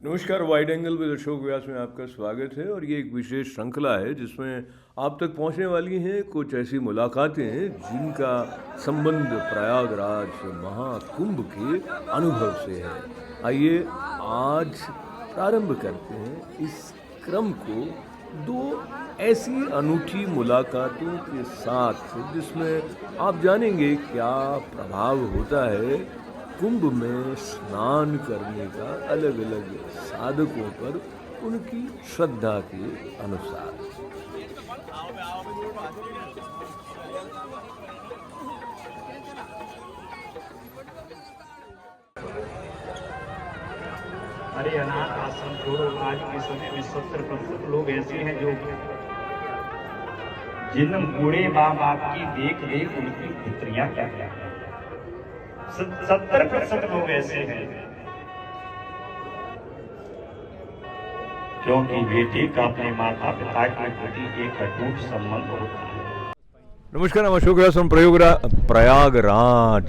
नमस्कार, wide angle with Ashok व्यास में आपका स्वागत है। और ये एक विशेष श्रृंखला है जिसमें आप तक पहुंचने वाली हैं कुछ ऐसी मुलाकातें जिनका संबंध प्रयागराज महाकुंभ के अनुभव से है। आइए आज प्रारंभ करते हैं इस क्रम को दो ऐसी अनूठी मुलाकातों के साथ जिसमें आप जानेंगे क्या प्रभाव होता है कुंभ में स्नान करने का अलग अलग साधकों पर उनकी श्रद्धा के अनुसार। अरे अनाथ आश्रम छोड़ो, आज के समय में 70% लोग ऐसे हैं जो जिन बूढ़े माँ बाप की देख रेख उनकी पुत्रियां क्या क्या 70% लोग ऐसे हैं क्योंकि बेटे का अपने माता पिता के प्रति एक अटूट संबंध होता है। Namaskar, I'm Ashok Vyas from Prayagraj,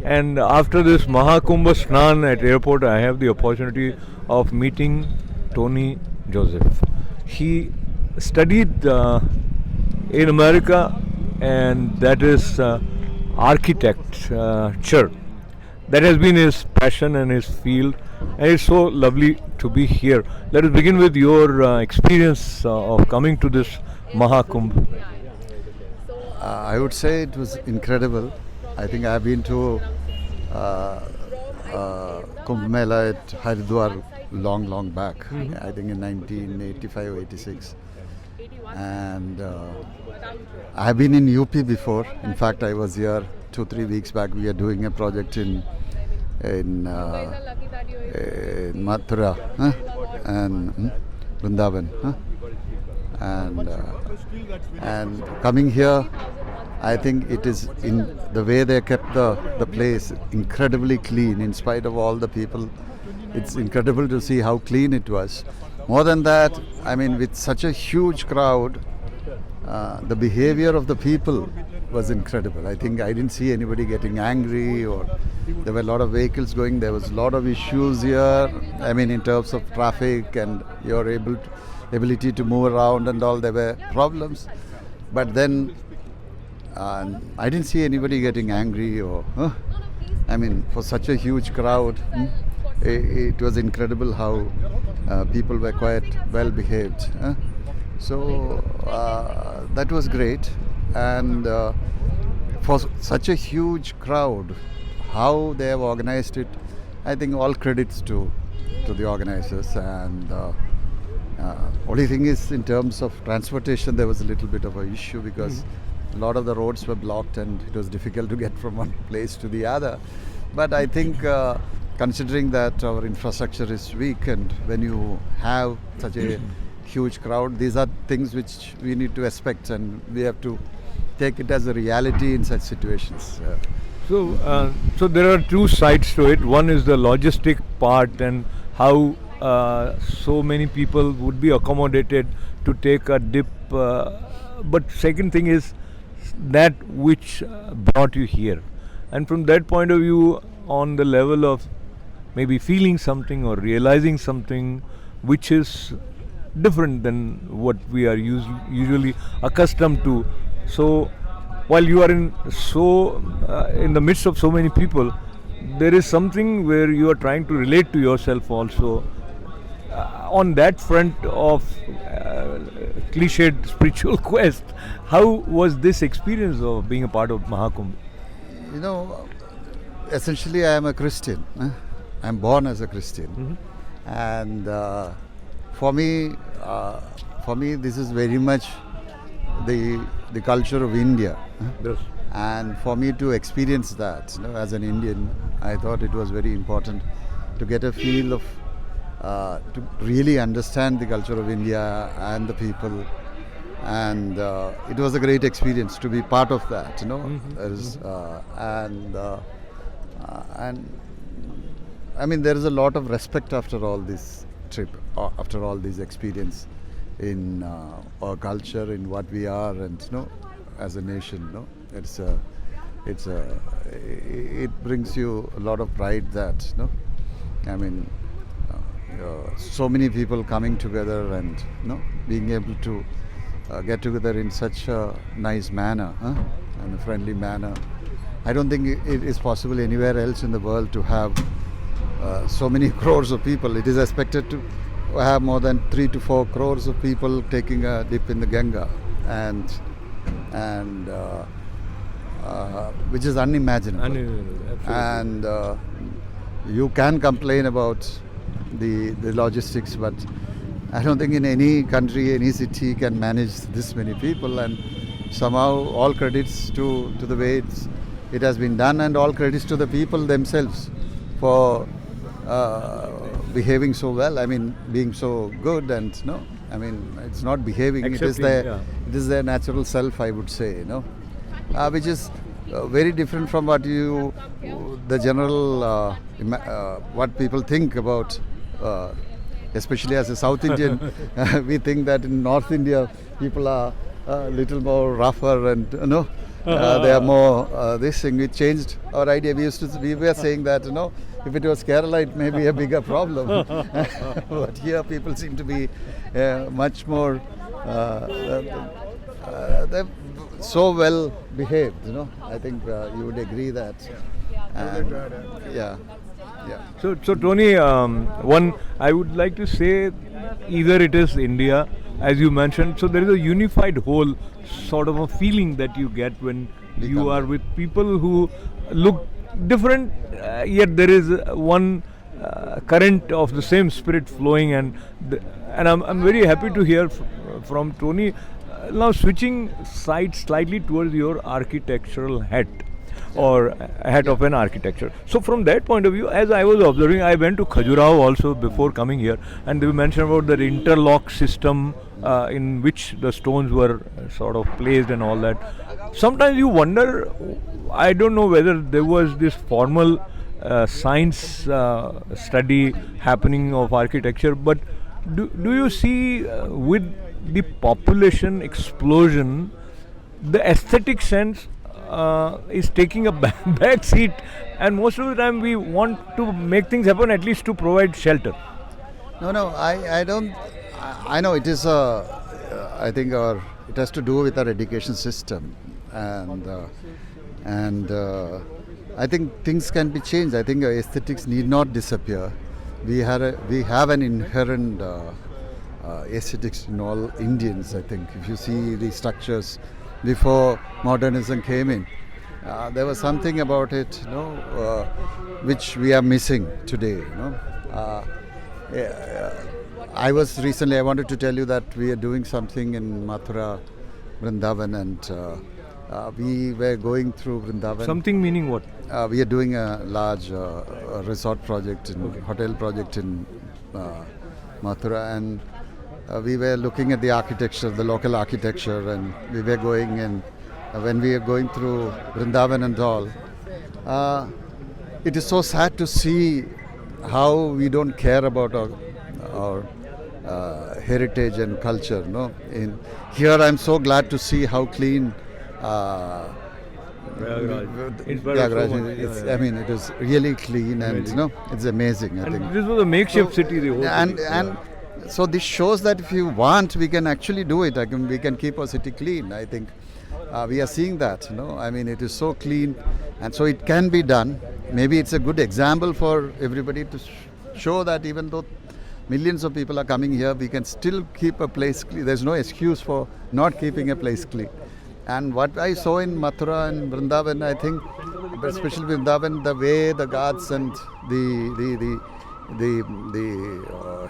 and after this Mahakumbh Snan at airport, I have the opportunity of meeting Tony Joseph. He studied in America, and that is architecture. That has been his passion and his field, and it's so lovely to be here. Let us begin with your experience of coming to this Mahakumbh. I would say it was incredible. I think I've been to Kumbh Mela at Haridwar long back. Mm-hmm. I think in 1985 or 86. And I have been in UP before. In fact, I was here 2-3 weeks back. We are doing a project in Mathura and Vrindavan. And coming here, I think it is in the way they kept the place incredibly clean in spite of all the people. It's incredible to see how clean it was. More than that, I mean, with such a huge crowd, the behavior of the people was incredible. I think I didn't see anybody getting angry, or there were a lot of vehicles going. There was a lot of issues here. I mean, in terms of traffic and your ability to move around and all, there were problems. But then I didn't see anybody getting angry or, I mean, for such a huge crowd, it was incredible how people were quite well behaved. So that was great. And for such a huge crowd, how they have organized it, I think all credits to the organizers. And only thing is, in terms of transportation, there was a little bit of an issue because a lot of the roads were blocked and it was difficult to get from one place to the other. But I think considering that our infrastructure is weak, and when you have such a huge crowd, these are things which we need to expect, and we have to take it as a reality in such situations. So there are two sides to it. One is the logistic part and how so many people would be accommodated to take a dip. But second thing is that which brought you here. And from that point of view, on the level of maybe feeling something or realizing something which is different than what we are usually accustomed to. So while you are in the midst of so many people, there is something where you are trying to relate to yourself also. On that front of cliched spiritual quest, how was this experience of being a part of Mahakumbh? You know, essentially I am a Christian. I am born as a Christian. And for me this is very much the culture of India. Yes. And for me to experience that, as an Indian, I thought it was very important to get a feel of, to really understand the culture of India and the people. And it was a great experience to be part of that, and I mean, there is a lot of respect after all this trip, after all this experience in our culture, in what we are, and as a nation, it brings you a lot of pride that I mean, so many people coming together and being able to get together in such a nice manner, and a friendly manner. I don't think it is possible anywhere else in the world to have so many crores of people. It is expected to have more than 3 to 4 crores of people taking a dip in the Ganga, and which is unimaginable. And you can complain about the logistics, but I don't think in any country, any city can manage this many people. And somehow all credits to the way it has been done, and all credits to the people themselves for behaving so well. I mean, being so good, and it's not behaving. It is their natural self, I would say. Which is very different from what the general what people think about. Especially as a South Indian, we think that in North India people are a little more rougher, and they are more this thing. We changed our idea. We were saying that if it was Kerala, it may be a bigger problem. But here people seem to be much more they're so well behaved. I think you would agree that. And yeah. So Tony, one I would like to say, either it is India, as you mentioned. So there is a unified whole sort of a feeling that you get when you are with people who look different, yet there is one current of the same spirit flowing, and I'm very happy to hear from Tony. Now switching sides slightly towards your architectural hat, or hat of an architecture. So from that point of view, as I was observing, I went to Khajuraho also before coming here, and they mentioned about the interlock system in which the stones were sort of placed and all that. Sometimes you wonder, I don't know whether there was this formal science study happening of architecture, but do you see with the population explosion, the aesthetic sense is taking a back seat, and most of the time we want to make things happen at least to provide shelter? No, I don't. I know it is I think it has to do with our education system, and I think things can be changed. I think aesthetics need not disappear. We have an inherent aesthetics in all Indians. I think if you see the structures before modernism came in, there was something about it, which we are missing today. I wanted to tell you that we are doing something in Mathura, Vrindavan, and we were going through Vrindavan. Something meaning what? We are doing a large resort project, hotel project in Mathura, and we were looking at the architecture, the local architecture, and we were going, and when we are going through Vrindavan and all, it is so sad to see how we don't care about our heritage and culture. In here, I'm so glad to see how clean Prayagraj is. I mean, it is really clean, and it's amazing. I think this was a makeshift city. The whole and so this shows that if you want, we can actually do it. We can keep our city clean. I think we are seeing that. I mean, it is so clean, and so it can be done. Maybe it's a good example for everybody to show that even though millions of people are coming here, we can still keep a place clean. There's no excuse for not keeping a place clean. And what I saw in Mathura and Vrindavan, I think, especially Vrindavan, the way the gods and the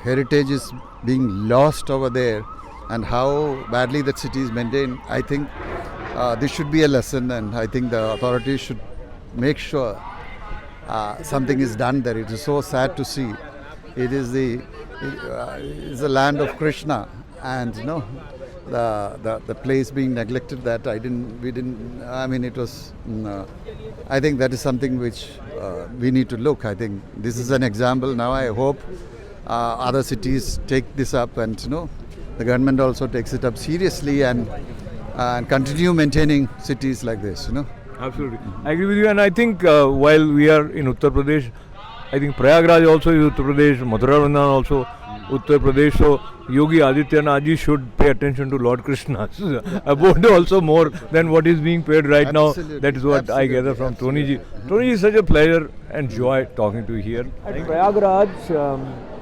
heritage is being lost over there, and how badly that city is maintained, I think this should be a lesson, and I think the authorities should make sure something is done there. It is so sad to see. It is the land of Krishna, and the place being neglected. That I mean, it was. I think that is something which we need to look. I think this is an example. Now I hope other cities take this up, and the government also takes it up seriously, and continue maintaining cities like this. Absolutely, I agree with you. And I think while we are in Uttar Pradesh, I think Prayagraj also is Uttar Pradesh, Mathura Vrindavan also Uttar Pradesh. So Yogi Adityanath ji should pay attention to Lord Krishna's abode also more than what is being paid right Absolutely, now. That is what I gather from Tony ji. Tony ji, is such a pleasure and joy talking to you here. At Prayagraj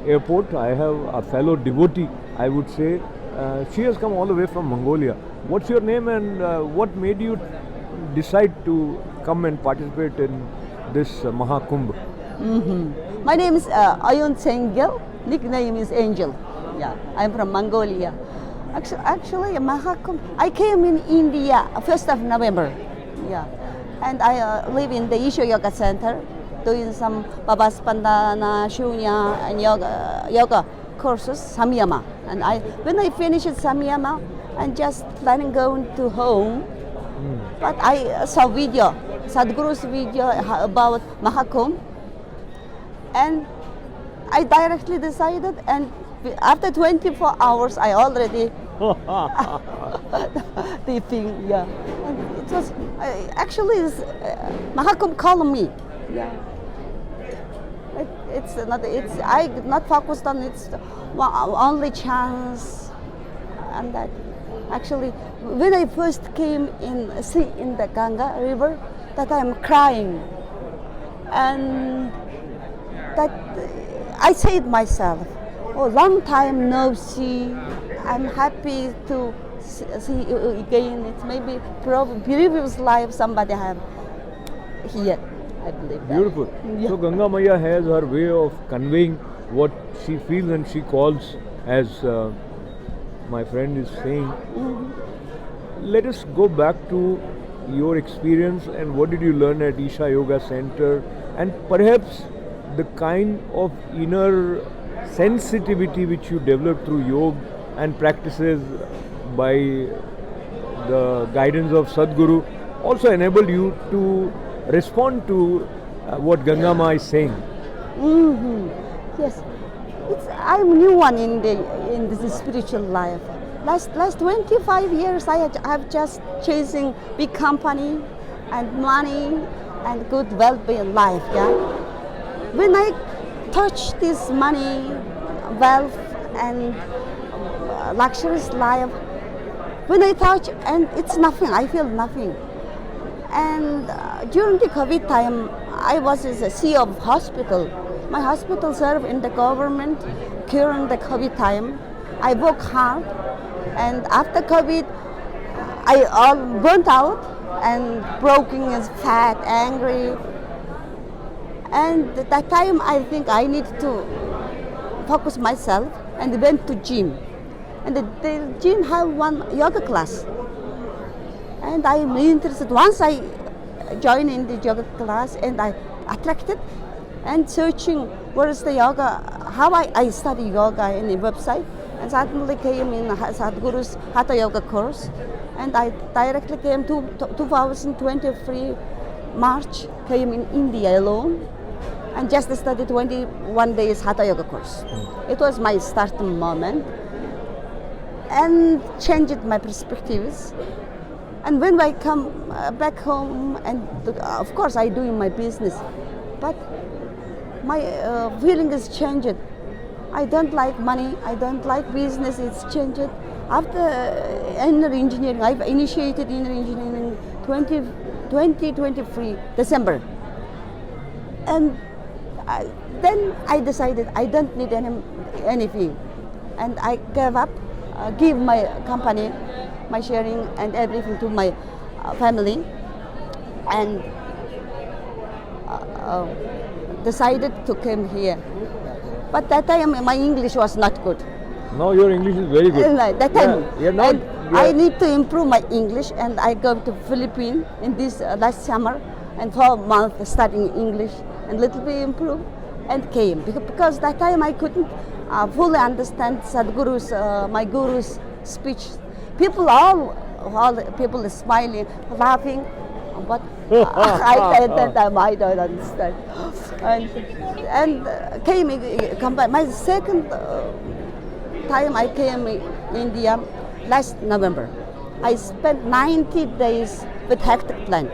airport, I have a fellow devotee, I would say. She has come all the way from Mongolia. What's your name and what made you decide to come and participate in this MahaKumbh? My name is Ayun Sengel. Nickname is Angel. Yeah, I'm from Mongolia. Actually, MahaKumbh. I came in India 1st of November. Yeah, and I live in the Ishyo Yoga Center, doing some Babaspandana, Shunya, and yoga courses, Samyama. And when I finished Samyama, I'm just planning going to home. But I saw video, Sadhguru's video about MahaKumbh, and I directly decided, and after 24 hours, I already the thing, yeah. And it was actually MahaKumbh called me. Yeah. It's not. It's I not focused on its only chance, and that actually when I first came in the Ganga River, that I'm crying, and that I said myself, oh, long time no see. I'm happy to see you again. It's maybe previous life somebody have here. I believe that. Beautiful. Yeah. So Ganga Maya has her way of conveying what she feels and she calls, as my friend is saying. Let us go back to your experience and what did you learn at Isha Yoga Center, and perhaps the kind of inner sensitivity which you developed through yoga and practices by the guidance of Sadhguru also enabled you to respond to what Ganga Ma is saying. Yes, I'm new one in this spiritual life. Last 25 years, I have just chasing big company and money and good well-being life. Yeah, when I touch this money, wealth, and luxurious life, when I touch, and it's nothing. I feel nothing. And during the COVID time, I was as a CEO of hospital. My hospital served in the government during the COVID time. I worked hard, and after COVID, I all burnt out and broken, is fat, angry. And at that time, I think I need to focus myself and went to gym. And the gym have one yoga class. And I'm interested. Once I joined in the yoga class, and I attracted and searching where is the yoga, how I study yoga in the website, and suddenly came in Sadhguru's Hatha Yoga course, and I directly came to 2023 March, came in India alone, and just studied 21 days Hatha Yoga course. It was my starting moment, and changed my perspectives. And when I come back home, and of course I do my business, but my feeling is changed. I don't like money, I don't like business, it's changed. After inner engineering, I've initiated inner engineering 2023 December. And then I decided I don't need anything. And I gave up, give my company, my sharing and everything to my family, and decided to come here. But that time my English was not good. Now your English is very good. That time, and I need to improve my English, and I go to Philippines in this last summer, and 4 months studying English and little bit improve, and came because that time I couldn't fully understand Sadhguru's, my guru's speech. People all people is smiling, laughing, but at that time I don't understand. And come back. My second time I came in India last November. I spent 90 days with hectic plan.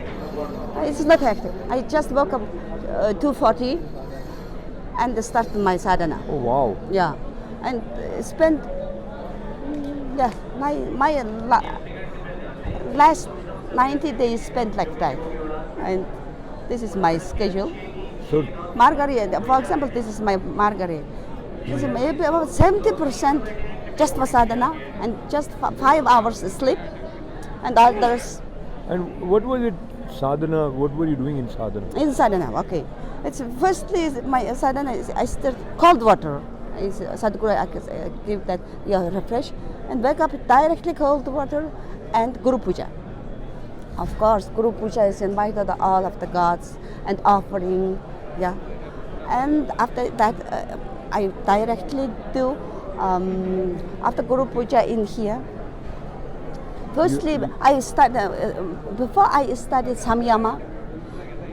It's not hectic. I just woke up 2:40 and start my sadhana. Oh wow. Yeah, and spend my last 90 days spent like that, and this is my schedule. So Margarita, for example, this is my Margarita. This is maybe about 70% just for sadhana and just 5 hours sleep, and others and what was it sadhana? What were you doing in sadhana? in sadhana. Okay, it's firstly my sadhana is I stir cold water. Is Sadhguru give that refresh and wake up directly cold water and Guru Puja. Of course, Guru Puja is invited all of the gods and offering, yeah. And after that, I directly do after Guru Puja in here. Firstly, I start before I started Samyama.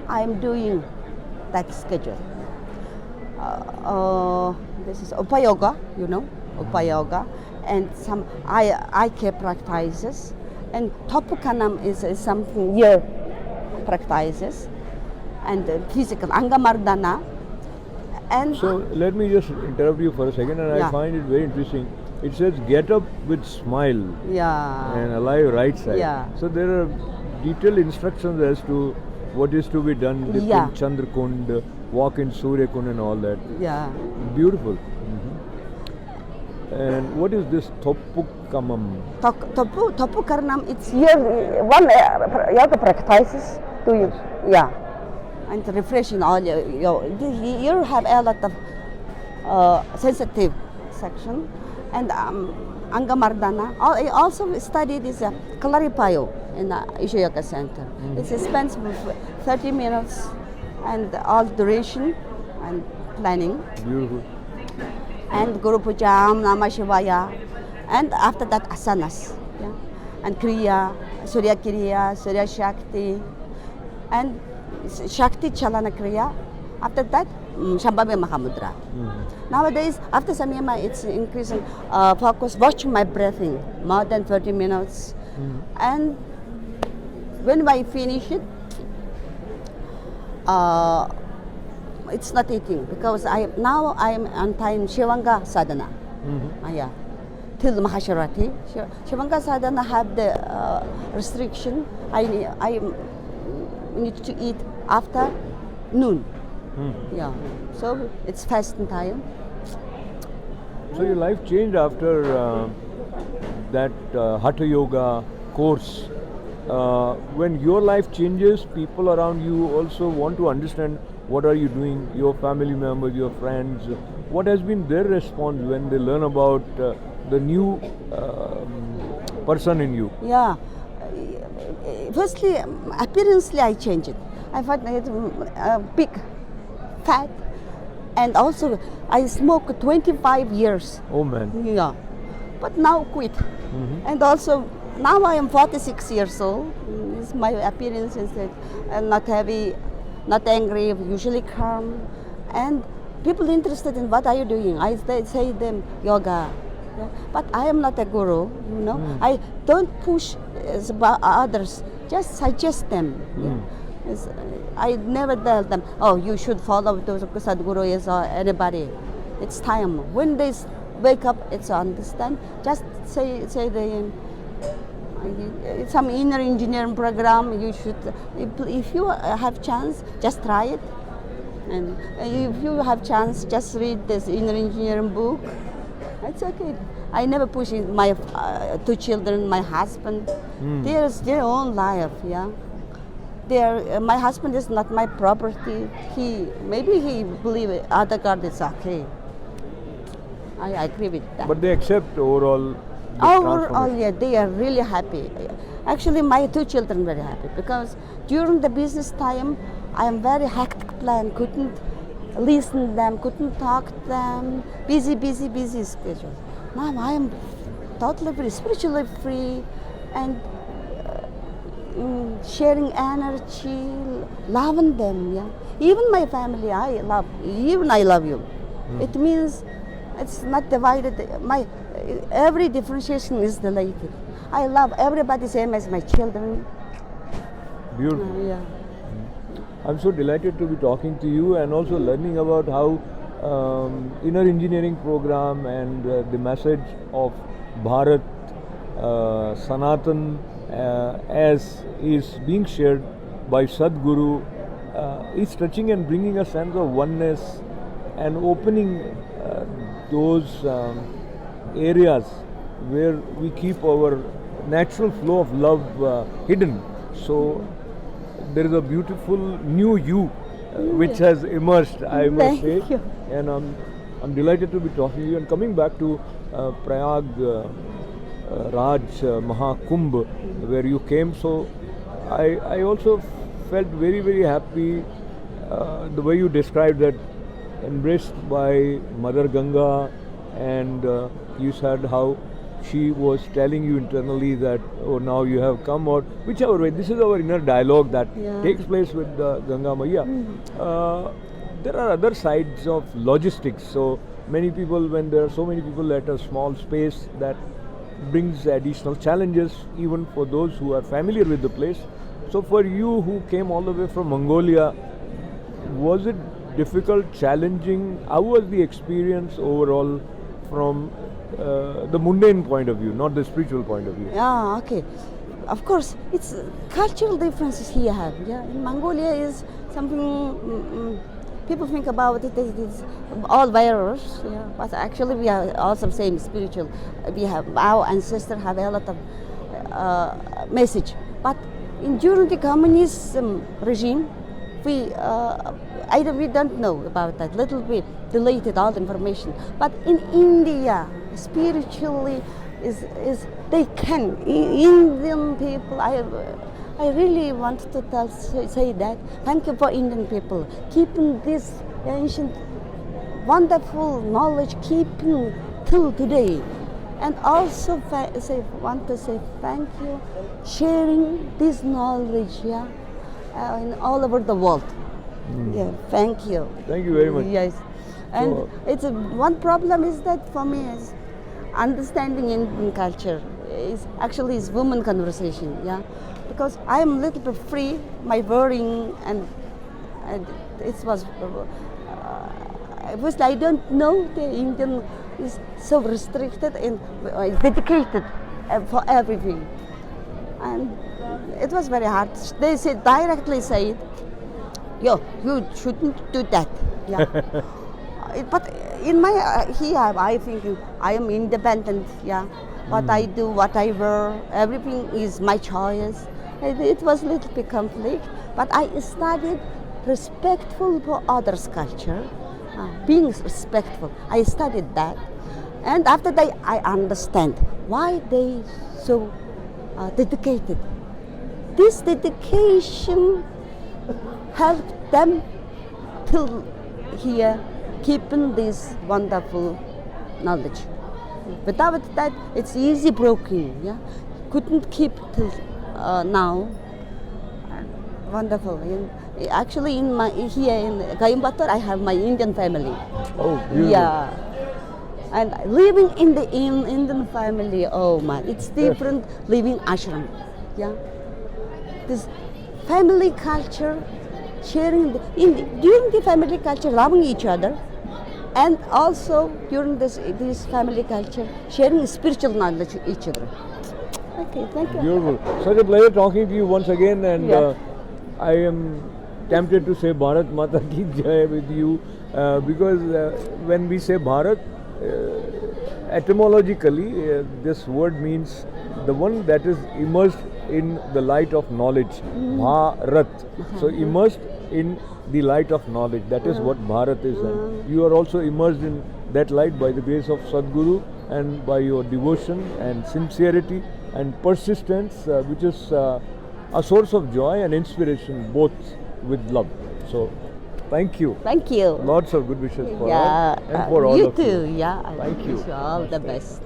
I am doing that schedule. This is Upayoga, Upayoga, and some eye care practices, and Topukanam is something ear practices, and physical Angamardana, and So let me just interrupt you for a second, and I Yeah. find it very interesting. It says get up with smile yeah, and alive right side. Yeah. So there are detailed instructions as to what is to be done. Dip Yeah. in Chandrakund, walk in Surya Kund and all that. yeah. Beautiful. And what is this Thoppukamam? Topukarnam, it's one yoga practices to you, yeah, and refreshing all you have a lot of sensitive section, and Angamardana. I also studied this Claripayo in the Isha Yoga Center. It spends 30 minutes and all duration and planning. Beautiful. And Guru Puja, Namah Shivaya, and after that asanas, yeah? And Kriya, Surya Shakti, and Shakti Chalana Kriya. After that, Shambhavi Mahamudra. Nowadays, after Samyama, it's increasing focus, watching my breathing, more than 30 minutes. And when I finish it, it's not eating because now I am on time Shivanga sadhana. Yeah, till Mahashivratri. Shivanga sadhana have the restriction. I need to eat after noon. Yeah, so it's fasting time. So your life changed after that Hatha Yoga course. When your life changes, people around you also want to understand what are you doing, your family members, your friends. What has been their response when they learn about the new person in you? Yeah. Firstly, appearance I changed it. I find it big, fat, and also I smoked 25 years. Oh man. Yeah, but now quit. And also now I am 46 years old. My appearance is not heavy, not angry, usually calm, and people interested in what are you doing. I say them yoga, yeah. But I am not a guru, I don't push others, just suggest them. Yeah. I never tell them, oh, you should follow those Sadhguru is or anybody. It's time. When they wake up, it's understand. Just say some inner engineering program. You should, if you have chance, just try it. And if you have chance, just read this inner engineering book. It's okay. I never push my 2 children, my husband. There's their own life, yeah. My husband is not my property. Maybe he believe other God is okay. I agree with that. But they accept overall. Overall, yeah, they are really happy. Actually, my 2 children very happy because during the business time, I am very hectic plan. Couldn't listen to them, couldn't talk to them. Busy schedule. Now I am totally free, spiritually free, and sharing energy, loving them. Yeah, even my family, I love you. It means it's not divided. Every differentiation is delighted. I love everybody same as my children. Beautiful. Yeah. I'm so delighted to be talking to you and also learning about how inner engineering program and the message of Bharat, Sanatan, as is being shared by Sadguru, is touching and bringing a sense of oneness and opening those areas where we keep our natural flow of love hidden. So there is a beautiful new you which has emerged, I must say. Thank you. And I'm delighted to be talking to you. And coming back to Prayagraj MahaKumbh, where you came, so I also felt very, very happy the way you described that, embraced by Mother Ganga, and you said how she was telling you internally that, oh, now you have come out, whichever way. This is our inner dialogue that takes place with Ganga Maiya. There are other sides of logistics. So many people, when there are so many people at a small space, that brings additional challenges even for those who are familiar with the place. So for you who came all the way from Mongolia, was it difficult, challenging? How was the experience overall from the mundane point of view, not the spiritual point of view? Yeah, okay. Of course, it's cultural differences here have. Yeah, in Mongolia is something people think about it as it's all virus. Yeah, but actually we are also same spiritual. We have our ancestors have a lot of message. But during the communism regime, we don't know about that. Little bit deleted all the information. But in India, spiritually is they can. Indian people, I really want to say that. Thank you for Indian people keeping this ancient, wonderful knowledge, keeping till today, and also want to say thank you, sharing this knowledge, in all over the world. Yeah, thank you. Thank you very much. Yes, and it's one problem is that for me is understanding Indian culture is actually is women conversation. Yeah, because I am a little bit free, my wording and it was. First, I don't know the Indian is so restricted and dedicated for everything, and it was very hard. They said directly said, "Yo, you shouldn't do that." Yeah, but in my here, I think I am independent. Yeah, what I do, what I wear, everything is my choice. It was a little bit conflict, but I studied respectful for others' culture. Being respectful, I studied that, and after that I understand why they so dedicated. This dedication helped them till here, keeping this wonderful knowledge. Without that, it's easy broken. Yeah, couldn't keep till now. Wonderful. Actually, here in Coimbatore, I have my Indian family. Oh, beautiful. Yeah, and living in the Indian family, oh man, it's different living ashram. Yeah, this family culture, sharing during the family culture, loving each other, and also during this family culture, sharing spiritual knowledge each other. Okay, thank you. Beautiful. Such a pleasure talking to you once again, and I am tempted to say Bharat Mata Ki Jai with you because when we say Bharat, etymologically this word means the one that is immersed in the light of knowledge. Bharat. So immersed in the light of knowledge. That is what Bharat is. And you are also immersed in that light by the grace of Sadguru and by your devotion and sincerity and persistence, which is a source of joy and inspiration, both with love. So, thank you. Thank you. Lots of good wishes for us and for all you of too. you. Yeah, Thank I you. wish you all the best.